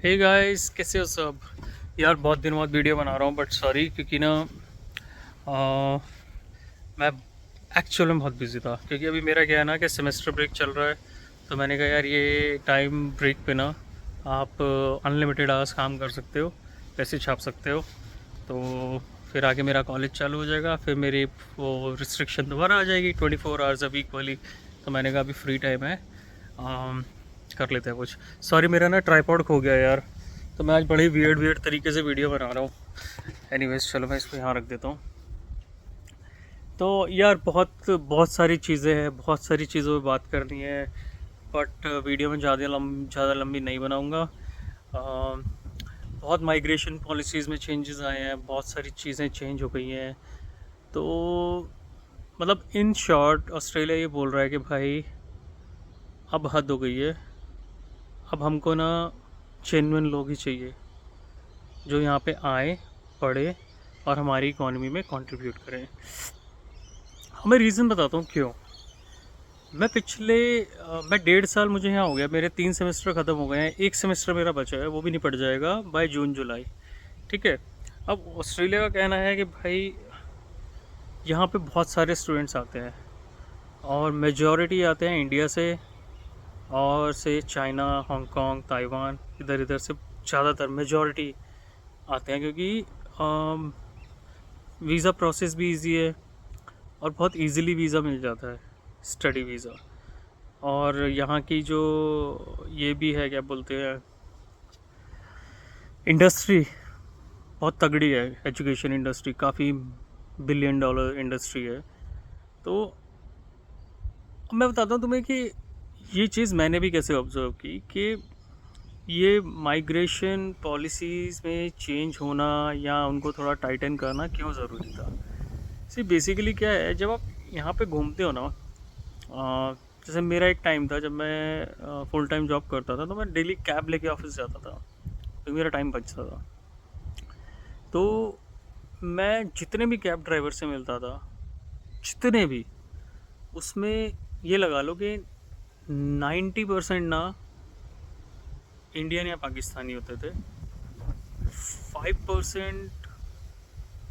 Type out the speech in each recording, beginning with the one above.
Hey guys, कैसे हो सब। यार बहुत दिनों बाद वीडियो बना रहा हूँ, बट सॉरी क्योंकि ना आ, मैं एक्चुअल में बहुत बिजी था। क्योंकि अभी मेरा क्या है ना कि सेमेस्टर ब्रेक चल रहा है। तो मैंने कहा यार ये टाइम ब्रेक पे ना आप अनलिमिटेड आवर्स काम कर सकते हो, पैसे छाप सकते हो। तो फिर आगे मेरा कॉलेज चालू हो जाएगा, फिर मेरी वो रिस्ट्रिक्शन दोबारा आ जाएगी 24 आवर्स अ वीक वाली। तो मैंने कहा अभी फ्री टाइम है, कर लेते हैं कुछ। सॉरी मेरा ना ट्राईपॉड खो गया यार, तो मैं आज बड़े वियर्ड वियर्ड तरीके से वीडियो बना रहा हूँ। एनीवेज चलो मैं इसको यहाँ रख देता हूँ। तो यार बहुत बहुत सारी चीज़ें हैं, बहुत सारी चीज़ों पे बात करनी है, बट वीडियो में ज़्यादा लंबी नहीं बनाऊँगा। बहुत माइग्रेशन पॉलिसीज़ में चेंजेस आए हैं, बहुत सारी चीज़ें चेंज हो गई हैं। तो मतलब इन शॉर्ट ऑस्ट्रेलिया ये बोल रहा है कि भाई अब हद हो गई है। अब हमको ना जेन्युइन लोग ही चाहिए जो यहाँ पे आए, पढ़े और हमारी इकोनॉमी में कंट्रीब्यूट करें। मैं रीज़न बताता हूँ क्यों। मैं 1.5 साल मुझे यहाँ हो गया, मेरे 3 सेमेस्टर ख़त्म हो गए हैं, एक सेमेस्टर मेरा बचा है, वो भी निपट जाएगा बाय जून जुलाई। ठीक है। अब ऑस्ट्रेलिया का कहना है कि भाई यहाँ पे बहुत सारे स्टूडेंट्स आते हैं और मेजॉरिटी आते हैं इंडिया से और से चाइना, हांगकांग, ताइवान, इधर इधर से ज़्यादातर मेजॉरिटी आते हैं। क्योंकि वीज़ा प्रोसेस भी इजी है और बहुत इजीली वीज़ा मिल जाता है, स्टडी वीज़ा। और यहाँ की जो ये भी है, क्या बोलते हैं, इंडस्ट्री बहुत तगड़ी है। एजुकेशन इंडस्ट्री काफ़ी $1 बिलियन इंडस्ट्री है। तो अब मैं बताता हूँ तुम्हें कि ये चीज़ मैंने भी कैसे ऑब्ज़र्व की कि ये माइग्रेशन पॉलिसीज़ में चेंज होना या उनको थोड़ा टाइटन करना क्यों ज़रूरी था। सी बेसिकली क्या है, जब आप यहाँ पे घूमते हो ना, जैसे मेरा एक टाइम था जब मैं फुल टाइम जॉब करता था, तो मैं डेली कैब लेके ऑफिस जाता था, तो मेरा टाइम बचता था। तो मैं जितने भी कैब ड्राइवर से मिलता था, जितने भी, उसमें ये लगा लो कि 90% ना इंडियन या पाकिस्तानी होते थे। 5%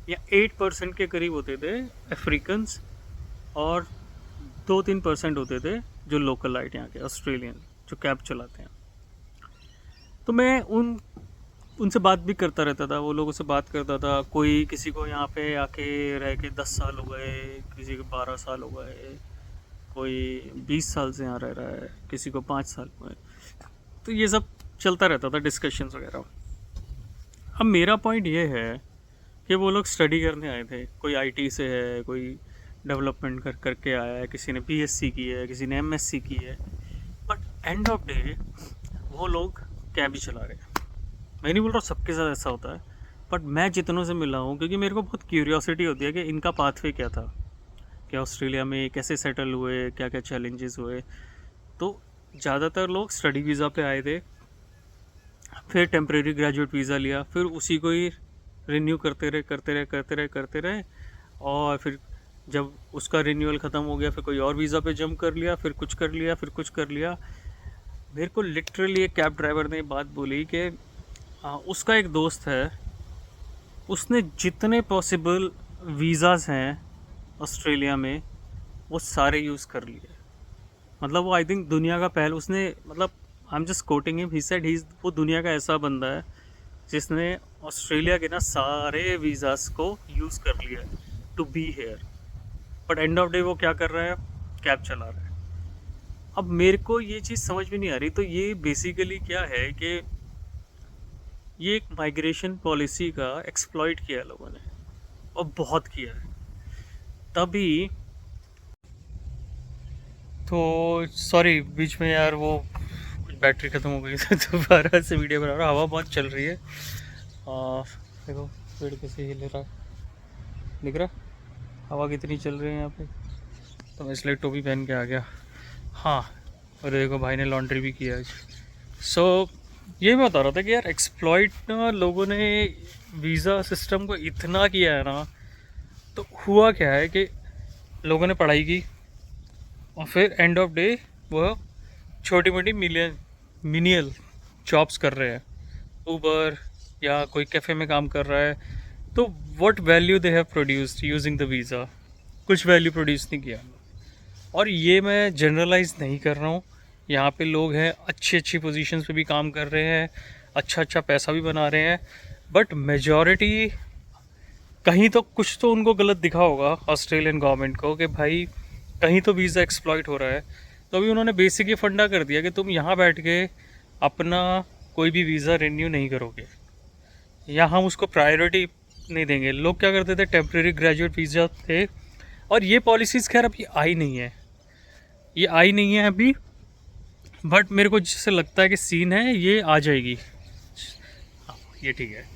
या 8% के करीब होते थे अफ्रीकन्स, और 2-3% होते थे जो लोकल लाइट यहाँ के ऑस्ट्रेलियन जो कैब चलाते हैं। तो मैं उनसे बात भी करता रहता था, वो लोगों से बात करता था। कोई किसी को यहाँ पे आके रह के 10 साल हो गए, किसी को 12 साल हो गए, कोई 20 साल से यहाँ रह रहा है, किसी को 5 साल हुए। तो ये सब चलता रहता था, डिस्कशंस वगैरह। अब मेरा पॉइंट ये है कि वो लोग स्टडी करने आए थे, कोई आईटी से है, कोई डेवलपमेंट करके आया है, किसी ने बीएससी की है, किसी ने एमएससी की है, बट एंड ऑफ डे वो लोग कैब ही चला रहे हैं। मैं नहीं बोल रहा सबके साथ ऐसा होता है, बट मैं जितनों से मिला हूँ, क्योंकि मेरे को बहुत क्यूरियोसिटी होती है कि इनका पाथवे क्या था, क्या ऑस्ट्रेलिया में कैसे सेटल हुए, क्या क्या चैलेंजेस हुए। तो ज़्यादातर लोग स्टडी वीज़ा पे आए थे, फिर टेम्प्रेरी ग्रेजुएट वीज़ा लिया, फिर उसी को ही रिन्यू करते रहे। और फिर जब उसका रिन्यूअल ख़त्म हो गया, फिर कोई और वीज़ा पे जंप कर लिया, फिर कुछ कर लिया, फिर कुछ कर लिया। मेरे को लिटरली एक कैब ड्राइवर ने बात बोली कि उसका एक दोस्त है, उसने जितने पॉसिबल वीज़ाज़ हैं ऑस्ट्रेलिया में वो सारे यूज़ कर लिए। मतलब वो आई थिंक दुनिया का पहला, उसने, मतलब I am just coating him, he said he, वो दुनिया का ऐसा बंदा है जिसने ऑस्ट्रेलिया के ना सारे वीज़ाज़ को यूज़ कर लिया है to be here. But end of day वो क्या कर रहा है, कैब चला रहा है। अब मेरे को ये चीज़ समझ में नहीं आ रही। तो ये बेसिकली क्या है कि ये एक माइग्रेशन पॉलिसी का एक्सप्लॉइट किया है लोगों ने, और बहुत किया है। तभी तो सॉरी बीच में यार वो कुछ बैटरी ख़त्म हो गई तो दोबारा से वीडियो बना रहा हूँ। हवा बहुत चल रही है। देखो पेड़ कैसे हिल रहा है, दिख रहा, हवा कितनी चल रही है यहाँ पे। तो मैं इसलिए टोपी पहन के आ गया। हाँ, और देखो भाई ने लॉन्ड्री भी किया आज। सो ये मैं बता रहा था कि यार एक्सप्लॉइट ना लोगों ने वीज़ा सिस्टम को इतना किया है ना। तो हुआ क्या है कि लोगों ने पढ़ाई की और फिर एंड ऑफ डे वो छोटी मोटी मिनियल जॉब्स कर रहे हैं, उबर या कोई कैफ़े में काम कर रहा है, तो what value they have produced using the visa? कुछ वैल्यू प्रोड्यूस नहीं किया। और ये मैं जनरलाइज नहीं कर रहा हूँ, यहाँ पे लोग हैं अच्छी अच्छी पोजीशंस पे भी काम कर रहे हैं, अच्छा अच्छा पैसा भी बना रहे हैं, बट मेजॉरिटी कहीं तो कुछ तो उनको गलत दिखा होगा ऑस्ट्रेलियन गवर्नमेंट को कि भाई कहीं तो वीज़ा एक्सप्लॉइट हो रहा है। तो अभी उन्होंने बेसिक ये फंडा कर दिया कि तुम यहाँ बैठ के अपना कोई भी वीज़ा रिन्यू नहीं करोगे, या हम उसको प्रायोरिटी नहीं देंगे। लोग क्या करते थे, टेम्प्रेरी ग्रेजुएट वीज़ा थे, और ये पॉलिसीज़ खैर अभी आई नहीं है, ये आई नहीं है अभी, बट मेरे को जिससे लगता है कि सीन है ये आ जाएगी। हाँ, ये ठीक है।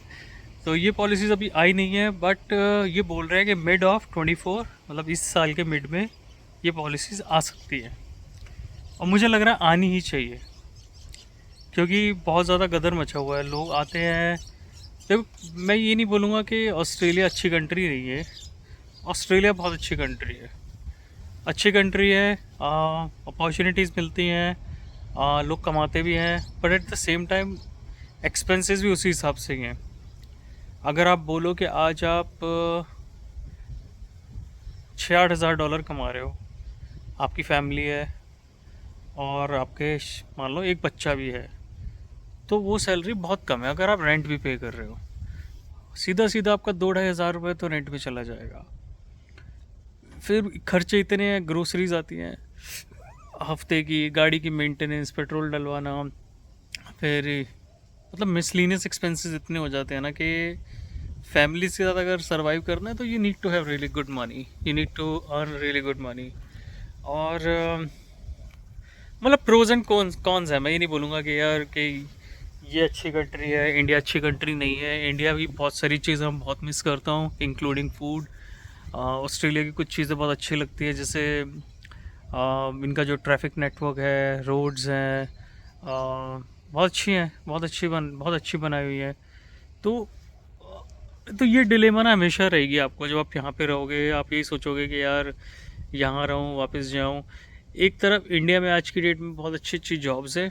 तो ये पॉलिसीज़ अभी आई नहीं है, बट ये बोल रहे हैं कि मिड ऑफ 24, मतलब इस साल के मिड में ये पॉलिसीज़ आ सकती हैं, और मुझे लग रहा है आनी ही चाहिए, क्योंकि बहुत ज़्यादा गदर मचा हुआ है। लोग आते हैं, देखो मैं ये नहीं बोलूँगा कि ऑस्ट्रेलिया अच्छी कंट्री नहीं है, ऑस्ट्रेलिया बहुत अच्छी कंट्री है, अच्छी कंट्री है, अपॉर्चुनिटीज़ मिलती हैं, लोग कमाते भी हैं, but at the same time expenses भी उसी हिसाब से ही हैं। अगर आप बोलो कि आज आप 6-8 हज़ार डॉलर कमा रहे हो, आपकी फैमिली है, और आपके मान लो एक बच्चा भी है, तो वो सैलरी बहुत कम है। अगर आप रेंट भी पे कर रहे हो, सीधा सीधा आपका 2-2.5 हज़ार रुपये तो रेंट पे चला जाएगा। फिर खर्चे इतने हैं, ग्रोसरीज आती हैं हफ्ते की, गाड़ी की मेंटेनेंस, पेट्रोल डलवाना, फिर मतलब मिसलिनियस एक्सपेंसेस इतने हो जाते हैं ना कि फैमिली से ज़्यादा अगर सर्वाइव करना है तो you need to have really good money, you need to earn really good money. और मतलब प्रोज एंड कॉन्स है। मैं ये नहीं बोलूँगा कि यार कि ये अच्छी कंट्री है, इंडिया अच्छी कंट्री नहीं है। इंडिया भी बहुत सारी चीज़ें मैं बहुत मिस करता हूँ, इंक्लूडिंग फूड। ऑस्ट्रेलिया की कुछ चीज़ें बहुत अच्छी लगती है, जैसे इनका जो ट्रैफिक नेटवर्क है, रोड्स हैं, बहुत अच्छी हैं, बहुत अच्छी बनाई हुई है। तो ये डिलेमा ना हमेशा रहेगी आपको, जब आप यहाँ पे रहोगे आप यही सोचोगे कि यार यहाँ रहूँ वापस जाऊँ। एक तरफ इंडिया में आज की डेट में बहुत अच्छी अच्छी जॉब्स है,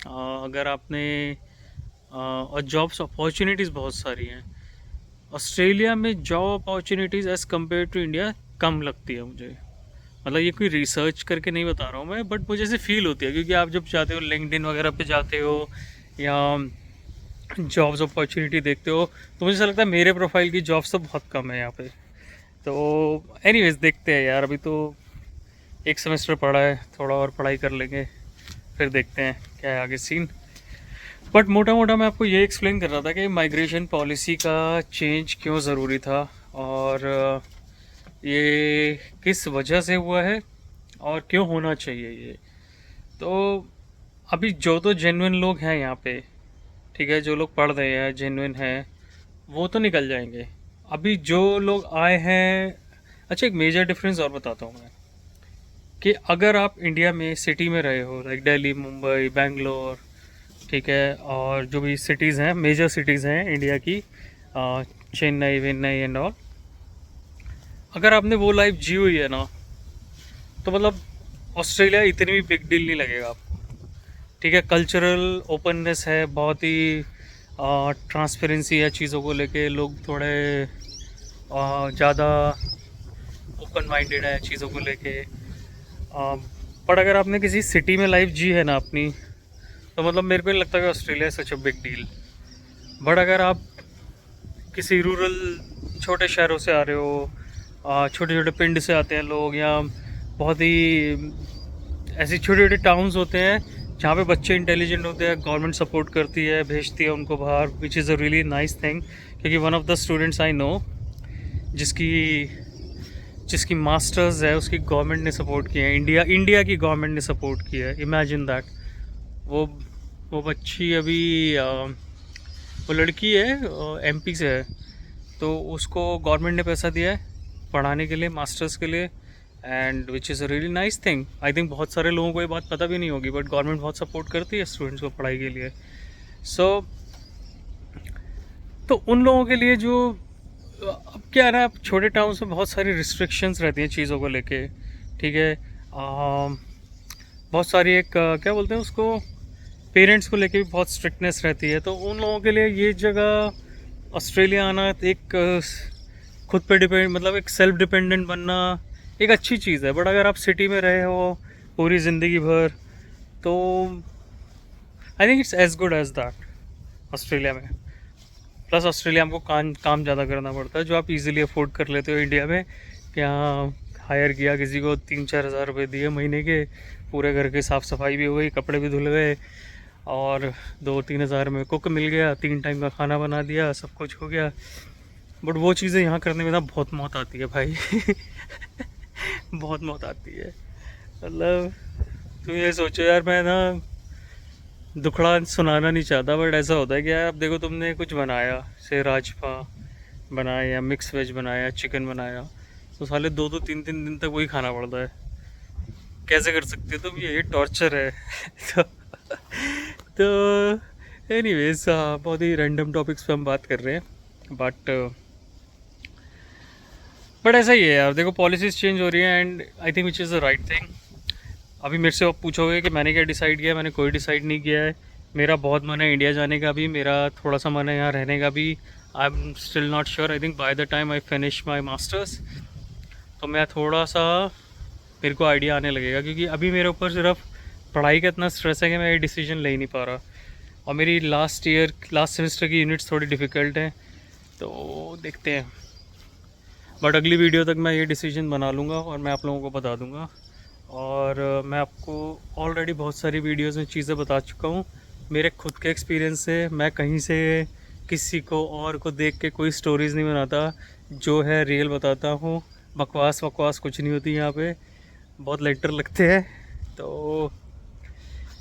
अगर आपने और जॉब्स अपॉर्चुनिटीज़ बहुत सारी हैं। ऑस्ट्रेलिया में job opportunities as compared to India कम लगती है मुझे। मतलब ये कोई रिसर्च करके नहीं बता रहा हूँ मैं, बट मुझे ऐसे फील होती है, क्योंकि आप जब जाते हो लिंक्डइन वगैरह पे जाते हो या जॉब्स अपॉर्चुनिटी देखते हो, तो मुझे ऐसा लगता है मेरे प्रोफाइल की जॉब्स तो बहुत कम है यहाँ पे। तो एनीवेज देखते हैं यार, अभी तो एक सेमेस्टर पड़ा है, थोड़ा और पढ़ाई कर लेंगे, फिर देखते हैं क्या है आगे सीन। बट मोटा मोटा मैं आपको ये एक्सप्लेन कर रहा था कि माइग्रेशन पॉलिसी का चेंज क्यों ज़रूरी था, और ये किस वजह से हुआ है, और क्यों होना चाहिए ये। तो अभी जो तो जेन्युइन लोग हैं यहाँ पे, ठीक है, जो लोग पढ़ रहे हैं जेन्युइन हैं, वो तो निकल जाएंगे। अभी जो लोग आए हैं, अच्छा एक मेजर डिफरेंस और बताता हूँ मैं, कि अगर आप इंडिया में सिटी में रहे हो, लाइक दिल्ली, मुंबई, बेंगलोर, ठीक है, और जो भी सिटीज़ हैं, मेजर सिटीज़ हैं इंडिया की, चेन्नई वेन्नई एंड ऑल, अगर आपने वो लाइफ जी हुई है ना, तो मतलब ऑस्ट्रेलिया इतनी भी बिग डील नहीं लगेगा आपको। ठीक है, कल्चरल ओपननेस है, बहुत ही ट्रांसपेरेंसी है चीज़ों को लेके, लोग थोड़े ज़्यादा ओपन माइंडेड है चीज़ों को लेके। पर अगर आपने किसी सिटी में लाइफ जी है ना अपनी, तो मतलब मेरे को नहीं लगता कि Australia such a big deal. But अगर आप किसी रूरल छोटे शहरों से आ रहे हो, छोटे छोटे पिंड से आते हैं लोग, या बहुत ही ऐसी छोटे छोटे टाउन्स होते हैं जहाँ पे बच्चे इंटेलिजेंट होते हैं, गवर्नमेंट सपोर्ट करती है, भेजती है उनको बाहर, which is a really nice thing. क्योंकि one of the students I know जिसकी जिसकी मास्टर्स है, उसकी गवर्नमेंट ने सपोर्ट किया है, इंडिया की गवर्नमेंट ने सपोर्ट किया है। Imagine that. वो वो बच्ची अभी वो लड़की है, एमपी से है, तो उसको गवर्नमेंट ने पैसा दिया है पढ़ाने के लिए, मास्टर्स के लिए, and which is a really nice thing. I think बहुत सारे लोगों को ये बात पता भी नहीं होगी, बट गवर्नमेंट बहुत सपोर्ट करती है स्टूडेंट्स को पढ़ाई के लिए। सो तो उन लोगों के लिए जो, अब क्या है ना, छोटे टाउन्स में बहुत सारी रिस्ट्रिक्शंस रहती हैं चीज़ों को लेके, ठीक है, बहुत सारी एक क्या बोलते हैं उसको, पेरेंट्स को लेके भी बहुत स्ट्रिक्टनेस रहती है, तो उन लोगों के लिए ये जगह ऑस्ट्रेलिया आना एक खुद पे डिपेंड, मतलब एक सेल्फ डिपेंडेंट बनना एक अच्छी चीज़ है। बट अगर आप सिटी में रहे हो पूरी ज़िंदगी भर, तो I think it's as good as that Australia में। प्लस ऑस्ट्रेलिया में आपको काम ज़्यादा करना पड़ता है, जो आप इजीली अफोर्ड कर लेते हो इंडिया में। कि हाँ, हायर किया किसी को, 3-4 हज़ार रुपये दिए महीने के, पूरे घर की साफ़ सफाई भी हो गई, कपड़े भी धुल गए, और 2-3 हज़ार में कुक मिल गया, 3 टाइम का खाना बना दिया, सब कुछ हो गया। बट वो चीज़ें यहाँ करने में ना बहुत मौत आती है भाई। बहुत मौत आती है। मतलब तुम ये सोचो यार, मैं ना दुखड़ा सुनाना नहीं चाहता, बट ऐसा होता है कि यार अब देखो तुमने कुछ बनाया, से राजपा बनाया या मिक्स वेज बनाया, चिकन बनाया, तो साले 2-3 दिन तक वही खाना पड़ता है। कैसे कर सकते हो तुम? ये टॉर्चर है। तो एनीवेज, बहुत ही रैंडम टॉपिक्स पे हम बात कर रहे हैं, बट ऐसा ही है यार। देखो पॉलिसीज़ चेंज हो रही हैं, and I think which is the right thing. अभी मेरे से आप पूछोगे कि मैंने क्या डिसाइड किया, मैंने कोई डिसाइड नहीं किया है। मेरा बहुत मन है इंडिया जाने का भी, मेरा थोड़ा सा मन है यहाँ रहने का भी। I am still not sure. I think by the time I finish my masters, तो मैं थोड़ा सा, मेरे को आइडिया आने लगेगा, क्योंकि अभी मेरे ऊपर सिर्फ पढ़ाई का इतना स्ट्रेस है कि मैं ये डिसीजन ले ही नहीं पा रहा। और मेरी लास्ट सेमेस्टर की यूनिट्स थोड़ी डिफ़िकल्ट हैं, तो देखते हैं। बट अगली वीडियो तक मैं ये डिसीजन बना लूँगा और मैं आप लोगों को बता दूँगा। और मैं आपको ऑलरेडी बहुत सारी वीडियोज़ में चीज़ें बता चुका हूँ मेरे खुद के एक्सपीरियंस से। मैं कहीं से किसी को और को देख के कोई स्टोरीज़ नहीं बनाता, जो है रियल बताता हूँ। बकवास वकवास कुछ नहीं होती यहाँ पे, बहुत लेटर लगते हैं। तो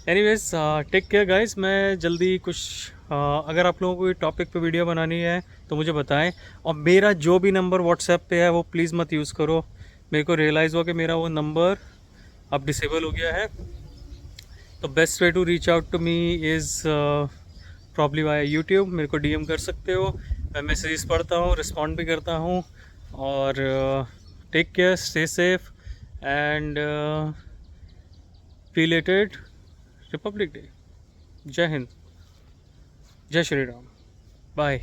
एनीवेज, टेक केयर गाइस। मैं जल्दी कुछ अगर आप लोगों को ये टॉपिक पे वीडियो बनानी है तो मुझे बताएं। और मेरा जो भी नंबर व्हाट्सएप पे है वो प्लीज़ मत यूज़ करो। मेरे को रियलाइज़ हुआ कि मेरा वो नंबर अब डिसेबल हो गया है। तो best way to reach out to me is probably via YouTube. मेरे को डीएम कर सकते हो, मैं मैसेजेस पढ़ता हूँ, रिस्पॉन्ड भी करता हूँ। और take care, stay safe, and related republic day. जय हिंद, जय श्री राम, बाय।